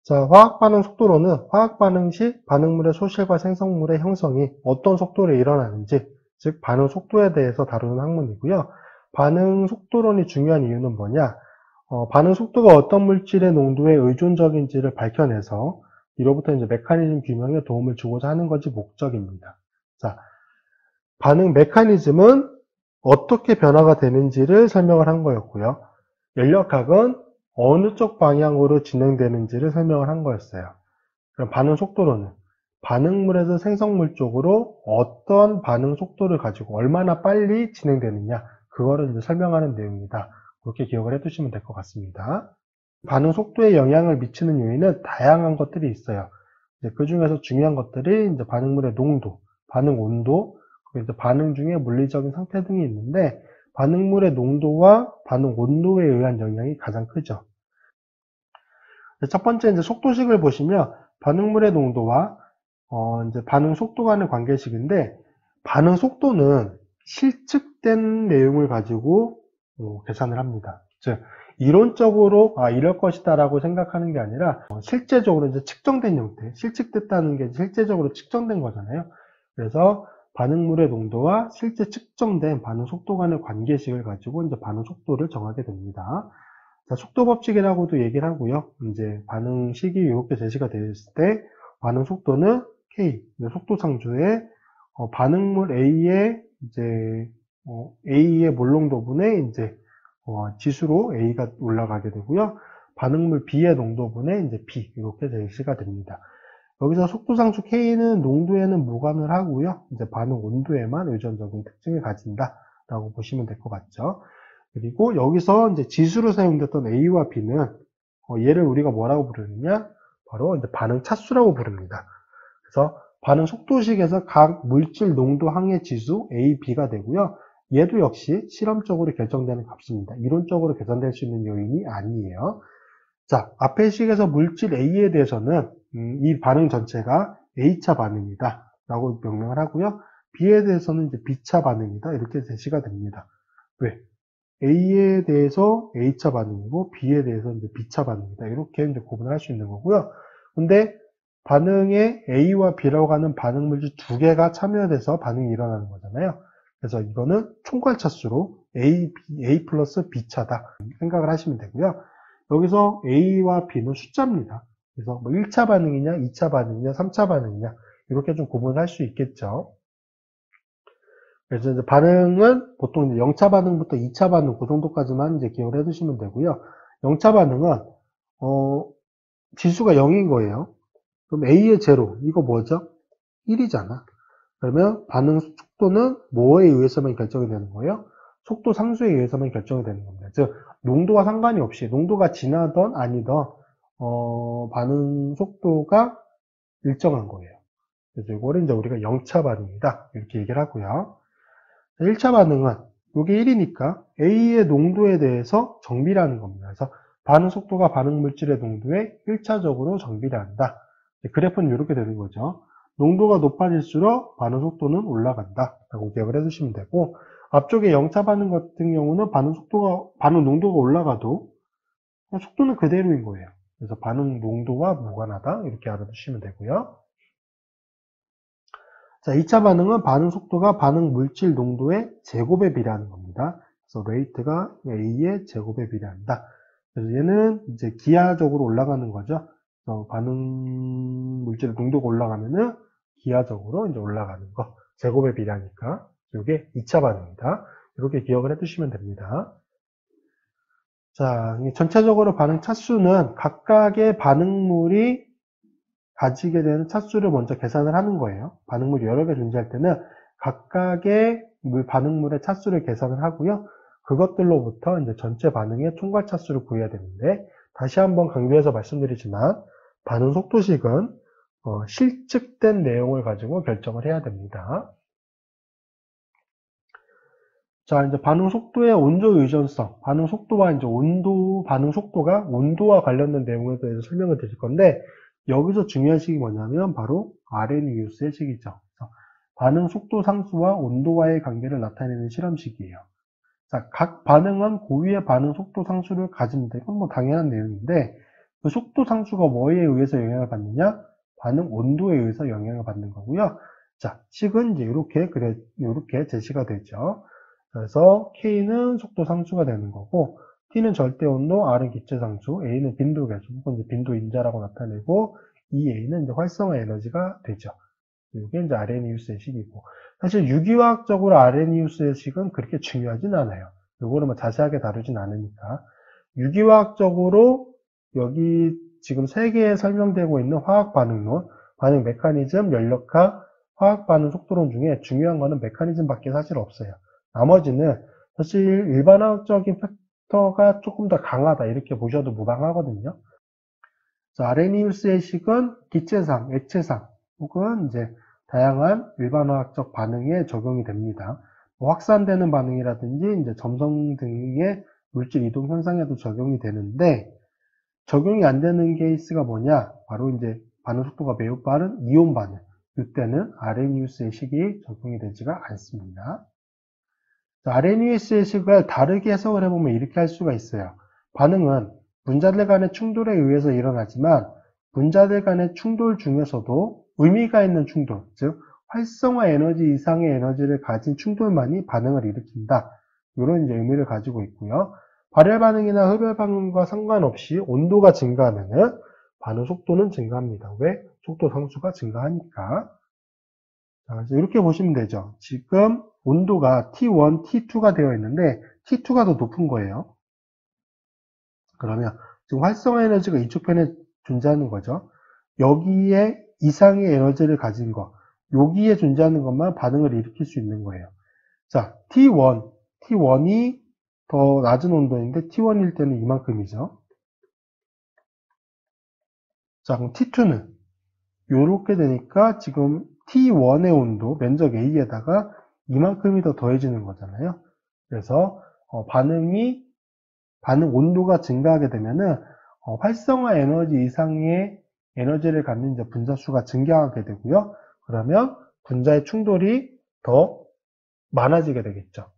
자, 화학 반응 속도로는 화학 반응 시 반응물의 소실과 생성물의 형성이 어떤 속도로 일어나는지, 즉 반응 속도에 대해서 다루는 학문이고요. 반응 속도론이 중요한 이유는 뭐냐? 반응 속도가 어떤 물질의 농도에 의존적인지를 밝혀내서 이로부터 이제 메커니즘 규명에 도움을 주고자 하는 것이 목적입니다. 자, 반응 메커니즘은 어떻게 변화가 되는지를 설명을 한 거였고요. 연력학은 어느 쪽 방향으로 진행되는지를 설명을 한 거였어요. 그럼 반응 속도로는 반응물에서 생성물 쪽으로 어떤 반응 속도를 가지고 얼마나 빨리 진행되느냐, 그거를 이제 설명하는 내용이다. 그렇게 기억을 해두시면 될 것 같습니다. 반응 속도에 영향을 미치는 요인은 다양한 것들이 있어요. 그 중에서 중요한 것들이 이제 반응물의 농도, 반응 온도, 그리고 이제 반응 중에 물리적인 상태 등이 있는데, 반응물의 농도와 반응 온도에 의한 영향이 가장 크죠. 첫 번째 이제 속도식을 보시면 반응물의 농도와 이제 반응 속도 간의 관계식인데, 반응 속도는 실측된 내용을 가지고 계산을 합니다. 즉 이론적으로 이럴 것이다라고 생각하는 게 아니라 실제적으로 이제 측정된 형태, 실측됐다는 게 실제적으로 측정된 거잖아요. 그래서 반응물의 농도와 실제 측정된 반응 속도 간의 관계식을 가지고 이제 반응 속도를 정하게 됩니다. 자, 속도 법칙이라고도 얘기를 하고요. 이제 반응 식이 이렇게 제시가 됐을 때 반응 속도는 K, 속도 상수의 반응물 A의 이제 A의 몰농도분의 이제 지수로 A가 올라가게 되고요. 반응물 B의 농도분의 이제 B 이렇게 제시가 됩니다. 여기서 속도 상수 K는 농도에는 무관을 하고요. 이제 반응 온도에만 의존적인 특징을 가진다라고 보시면 될 것 같죠. 그리고 여기서 이제 지수로 사용됐던 A와 B는 얘를 우리가 뭐라고 부르느냐? 바로 이제 반응 차수라고 부릅니다. 그래서 반응 속도식에서 각 물질 농도 항의 지수 A, B가 되고요. 얘도 역시 실험적으로 결정되는 값입니다. 이론적으로 계산될 수 있는 요인이 아니에요. 자, 앞의 식에서 물질 A에 대해서는 이 반응 전체가 A차 반응이다 라고 명명을 하고요. B에 대해서는 이제 B차 반응이다 이렇게 제시가 됩니다. 왜? A에 대해서 A차 반응이고 B에 대해서 이제 B차 반응이다 이렇게 이제 구분을 할 수 있는 거고요. 근데 반응에 A와 B라고 하는 반응 물질 두 개가 참여돼서 반응이 일어나는 거잖아요. 그래서 이거는 총괄 차수로 A 플러스 B차다 생각을 하시면 되고요. 여기서 A와 B는 숫자입니다. 그래서 뭐 1차 반응이냐, 2차 반응이냐, 3차 반응이냐 이렇게 좀 구분할 수 있겠죠. 그래서 이제 반응은 보통 이제 0차 반응부터 2차 반응 그 정도까지만 이제 기억을 해두시면 되고요. 0차 반응은 지수가 0인 거예요. 그럼 A의 제로 이거 뭐죠? 1이잖아. 그러면 반응 속도는 뭐에 의해서만 결정이 되는 거예요? 속도 상수에 의해서만 결정이 되는 겁니다. 즉 농도와 상관이 없이 농도가 진하던 아니던 반응 속도가 일정한 거예요. 그래서 이거를 이제 우리가 0차 반응이다 이렇게 얘기를 하고요. 1차 반응은 이게 1이니까 A의 농도에 대해서 정비라는 겁니다. 그래서 반응 속도가 반응 물질의 농도에 1차적으로 정비를 한다. 그래프는 이렇게 되는 거죠. 농도가 높아질수록 반응 속도는 올라간다 라고 기억을 해주시면 되고, 앞쪽에 0차 반응 같은 경우는 반응 농도가 올라가도 속도는 그대로인 거예요. 그래서 반응 농도와 무관하다 이렇게 알아두시면 되고요. 자, 2차 반응은 반응 속도가 반응 물질 농도의 제곱에 비례하는 겁니다. 그래서 레이트가 A의 제곱에 비례한다. 그래서 얘는 이제 기하적으로 올라가는 거죠. 그래서 반응 물질 농도가 올라가면은 기하적으로 이제 올라가는 거. 제곱에 비례하니까. 이게 2차 반응이다. 이렇게 기억을 해두시면 됩니다. 자, 전체적으로 반응 차수는 각각의 반응물이 가지게 되는 차수를 먼저 계산을 하는 거예요. 반응물이 여러 개 존재할 때는 각각의 반응물의 차수를 계산을 하고요. 그것들로부터 이제 전체 반응의 총괄 차수를 구해야 되는데, 다시 한번 강조해서 말씀드리지만 반응 속도식은 실측된 내용을 가지고 결정을 해야 됩니다. 자, 이제 반응 속도의 온도 의존성, 반응 속도와 이제 반응 속도가 온도와 관련된 내용에 대해서 설명을 드릴 건데, 여기서 중요한 식이 뭐냐면 바로 아레니우스의 식이죠. 반응 속도 상수와 온도와의 관계를 나타내는 실험식이에요. 자, 각 반응은 고유의 반응 속도 상수를 가집니다. 이건 뭐 당연한 내용인데, 그 속도 상수가 뭐에 의해서 영향을 받느냐? 반응 온도에 의해서 영향을 받는 거고요. 자, 식은 이제 이렇게 제시가 되죠. 그래서 K는 속도 상수가 되는 거고, T는 절대 온도, R은 기체 상수, A는 빈도 계수, 혹은 이제 빈도 인자라고 나타내고, 이 A는 이제 활성화 에너지가 되죠. 이게 이제 아레니우스의 식이고, 사실 유기화학적으로 아레니우스의 식은 그렇게 중요하진 않아요. 이거는 뭐 자세하게 다루진 않으니까. 유기화학적으로 여기 지금 세 개에 설명되고 있는 화학 반응론, 반응 메커니즘, 연력학, 화학 반응 속도론 중에 중요한 거는 메커니즘밖에 사실 없어요. 나머지는 사실 일반화학적인 팩터가 조금 더 강하다 이렇게 보셔도 무방하거든요. 아레니우스의 식은 기체상, 액체상, 혹은 이제 다양한 일반화학적 반응에 적용이 됩니다. 뭐 확산되는 반응이라든지 이제 점성 등의 물질 이동 현상에도 적용이 되는데, 적용이 안 되는 케이스가 뭐냐? 바로 이제 반응 속도가 매우 빠른 이온 반응. 이때는 아레니우스의 식이 적용이 되지가 않습니다. 아레니우스의 식을 다르게 해석을 해보면 이렇게 할 수가 있어요. 반응은 분자들 간의 충돌에 의해서 일어나지만 분자들 간의 충돌 중에서도 의미가 있는 충돌, 즉 활성화 에너지 이상의 에너지를 가진 충돌만이 반응을 일으킨다. 이런 이제 의미를 가지고 있고요. 발열 반응이나 흡열 반응과 상관없이 온도가 증가하면은 반응 속도는 증가합니다. 왜? 속도 상수가 증가하니까. 자, 그래서 이렇게 보시면 되죠. 지금 온도가 T1, T2가 되어 있는데 T2가 더 높은 거예요. 그러면 지금 활성화 에너지가 이쪽 편에 존재하는 거죠. 여기에 이상의 에너지를 가진 거, 여기에 존재하는 것만 반응을 일으킬 수 있는 거예요. 자, T1이 더 낮은 온도인데 T1일 때는 이만큼이죠. 자, 그럼 T2는 이렇게 되니까 지금 T1의 온도, 면적 A에다가 이만큼이 더 더해지는 거잖아요. 그래서 반응 온도가 증가하게 되면은 활성화 에너지 이상의 에너지를 갖는 이제 분자 수가 증가하게 되고요. 그러면 분자의 충돌이 더 많아지게 되겠죠.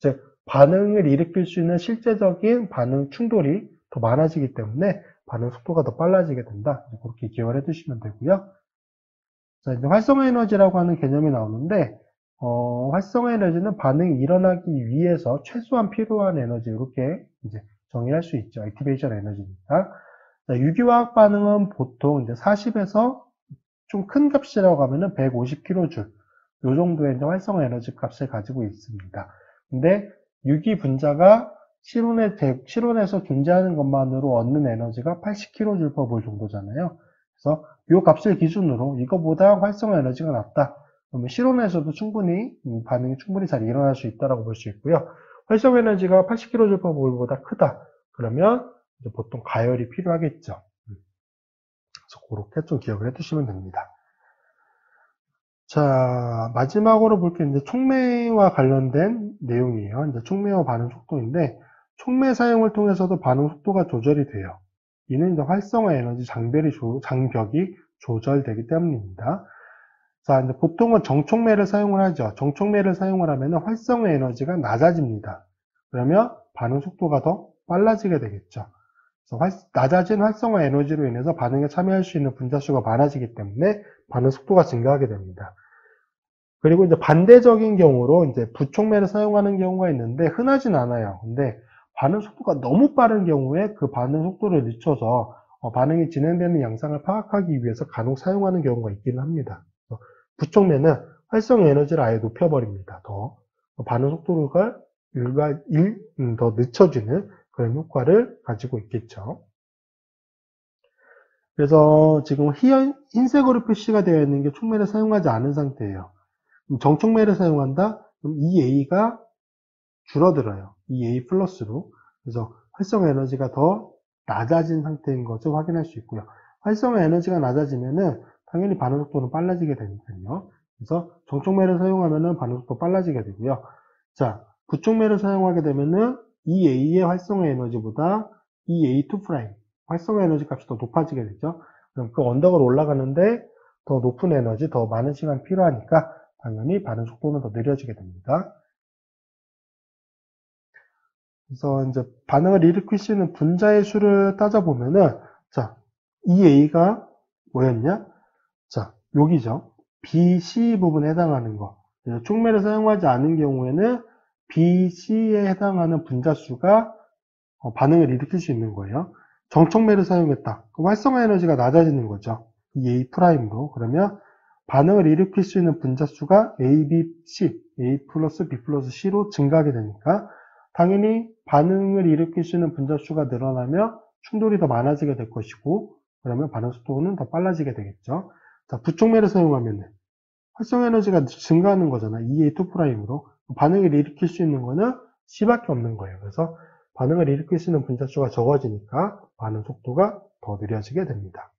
즉 반응을 일으킬 수 있는 실제적인 반응 충돌이 더 많아지기 때문에 반응 속도가 더 빨라지게 된다. 그렇게 기억을 해두시면 되고요. 자, 이제 활성화 에너지라고 하는 개념이 나오는데, 활성화 에너지는 반응이 일어나기 위해서 최소한 필요한 에너지, 이렇게 이제 정의할 수 있죠. 액티베이션 에너지니까. 자, 유기화학 반응은 보통 이제 40에서 좀 큰 값이라고 하면은 150kJ, 요 정도의 이제 활성화 에너지 값을 가지고 있습니다. 근데 유기 분자가 실온에서 존재하는 것만으로 얻는 에너지가 80kJ/mol 정도잖아요. 그래서 이 값을 기준으로 이거보다 활성화 에너지가 낮다. 그러면 실온에서도 충분히 반응이 충분히 잘 일어날 수 있다고 볼 수 있고요. 활성화 에너지가 80kJ/mol보다 크다. 그러면 이제 보통 가열이 필요하겠죠. 그래서 그렇게 좀 기억을 해두시면 됩니다. 자, 마지막으로 볼 게 이제 촉매와 관련된 내용이에요. 이제 촉매와 반응 속도인데, 촉매 사용을 통해서도 반응 속도가 조절이 돼요. 이는 이제 활성화 에너지 장벽이 조절되기 때문입니다. 자, 이제 보통은 정촉매를 사용을 하죠. 정촉매를 사용을 하면 활성화 에너지가 낮아집니다. 그러면 반응 속도가 더 빨라지게 되겠죠. 그래서 낮아진 활성화 에너지로 인해서 반응에 참여할 수 있는 분자 수가 많아지기 때문에 반응 속도가 증가하게 됩니다. 그리고 이제 반대적인 경우로 이제 부촉매를 사용하는 경우가 있는데 흔하진 않아요. 근데 반응 속도가 너무 빠른 경우에 그 반응 속도를 늦춰서 반응이 진행되는 양상을 파악하기 위해서 간혹 사용하는 경우가 있기는 합니다. 부촉매는 활성 에너지를 아예 높여버립니다. 더 반응 속도를 더 늦춰주는 그런 효과를 가지고 있겠죠. 그래서 지금 흰색으로 표시가 되어 있는 게 촉매를 사용하지 않은 상태예요. 정촉매를 사용한다? 그럼 이 A가 줄어들어요. 이 A 플러스로. 그래서 활성화 에너지가 더 낮아진 상태인 것을 확인할 수 있고요. 활성화 에너지가 낮아지면은 당연히 반응 속도는 빨라지게 되니까요. 그래서 정촉매를 사용하면은 반응 속도 빨라지게 되고요. 자, 부촉매를 사용하게 되면은 이 A의 활성화 에너지보다 이 A2' 활성화 에너지 값이 더 높아지게 되죠. 그럼 그 언덕을 올라가는데 더 높은 에너지, 더 많은 시간이 필요하니까 당연히 반응 속도는 더 느려지게 됩니다. 그래서 이제 반응을 일으킬 수 있는 분자의 수를 따져보면은 자, 이 A가 뭐였냐? 자, 여기죠. BC 부분에 해당하는 거. 촉매를 사용하지 않은 경우에는 BC에 해당하는 분자수가 반응을 일으킬 수 있는 거예요. 정촉매를 사용했다. 그럼 활성화 에너지가 낮아지는 거죠. 이 A''로. 그러면 반응을 일으킬 수 있는 분자수가 A, B, C, A 플러스 B 플러스 C로 증가하게 되니까 당연히 반응을 일으킬 수 있는 분자수가 늘어나면 충돌이 더 많아지게 될 것이고, 그러면 반응 속도는 더 빨라지게 되겠죠. 자, 부촉매를 사용하면 활성 에너지가 증가하는 거잖아. EA2'으로. 반응을 일으킬 수 있는 거는 C밖에 없는 거예요. 그래서 반응을 일으킬 수 있는 분자수가 적어지니까 반응 속도가 더 느려지게 됩니다.